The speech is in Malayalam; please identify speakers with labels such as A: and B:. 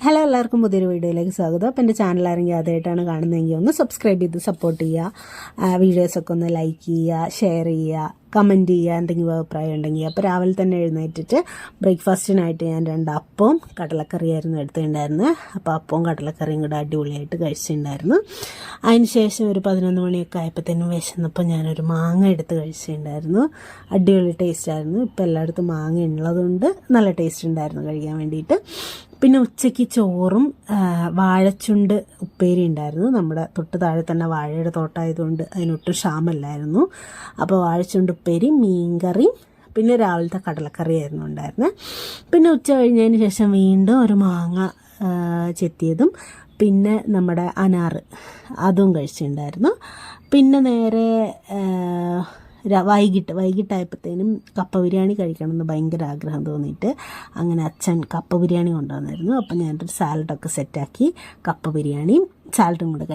A: ഹലോ, എല്ലാവർക്കും പുതിയൊരു വീഡിയോയിലേക്ക് സ്വാഗതം. അപ്പോൾ എൻ്റെ ചാനൽ ആരെങ്കിലും ആദ്യമായിട്ടാണ് കാണുന്നതെങ്കിൽ ഒന്ന് സബ്സ്ക്രൈബ് ചെയ്ത് സപ്പോർട്ട് ചെയ്യുക, വീഡിയോസൊക്കെ ഒന്ന് ലൈക്ക് ചെയ്യുക, ഷെയർ ചെയ്യുക, കമൻറ്റ് ചെയ്യുക, എന്തെങ്കിലും അഭിപ്രായം ഉണ്ടെങ്കിൽ. അപ്പോൾ രാവിലെ തന്നെ എഴുന്നേറ്റിട്ട് ബ്രേക്ക്ഫാസ്റ്റിനായിട്ട് ഞാൻ 2 അപ്പവും കടലക്കറിയായിരുന്നു എടുത്തിട്ടുണ്ടായിരുന്നത്. അപ്പോൾ അപ്പവും കടലക്കറിയും കൂടെ അടിപൊളിയായിട്ട് കഴിച്ചിട്ടുണ്ടായിരുന്നു. അതിന് ശേഷം ഒരു 11 മണിയൊക്കെ ആയപ്പോഴത്തേനും വിശന്നപ്പോൾ ഞാനൊരു മാങ്ങ എടുത്ത് കഴിച്ചിട്ടുണ്ടായിരുന്നു. അടിപൊളി ടേസ്റ്റായിരുന്നു. ഇപ്പോൾ എല്ലായിടത്തും മാങ്ങ ഉള്ളതുകൊണ്ട് നല്ല ടേസ്റ്റ് ഉണ്ടായിരുന്നു കഴിക്കാൻ വേണ്ടിയിട്ട്. പിന്നെ ഉച്ചയ്ക്ക് ചോറും വാഴച്ചുണ്ട് ഉപ്പേരി ഉണ്ടായിരുന്നു. നമ്മുടെ തൊട്ട് താഴെ തന്നെ വാഴയുടെ തോട്ടമായതുകൊണ്ട് അതിനൊട്ടും ക്ഷാമല്ലായിരുന്നു. അപ്പോൾ വാഴച്ചുണ്ട് ഉപ്പേരി, മീൻകറിയും പിന്നെ രാവിലത്തെ കടലക്കറിയായിരുന്നു ഉണ്ടായിരുന്നത്. പിന്നെ ഉച്ച കഴിഞ്ഞതിന് ശേഷം വീണ്ടും ഒരു മാങ്ങ ചെത്തിയതും പിന്നെ നമ്മുടെ അനാറ് അതും കഴിച്ചിട്ടുണ്ടായിരുന്നു. പിന്നെ നേരെ വൈകിട്ടായപ്പോഴത്തേനും കപ്പ ബിരിയാണി കഴിക്കണമെന്ന് ഭയങ്കര ആഗ്രഹം തോന്നിയിട്ട് അങ്ങനെ അച്ഛൻ കപ്പ ബിരിയാണി കൊണ്ടുവന്നായിരുന്നു. അപ്പോൾ ഞാനൊരു സാലഡൊക്കെ സെറ്റാക്കി കപ്പ ബിരിയാണിയും സാലഡും കൂടെ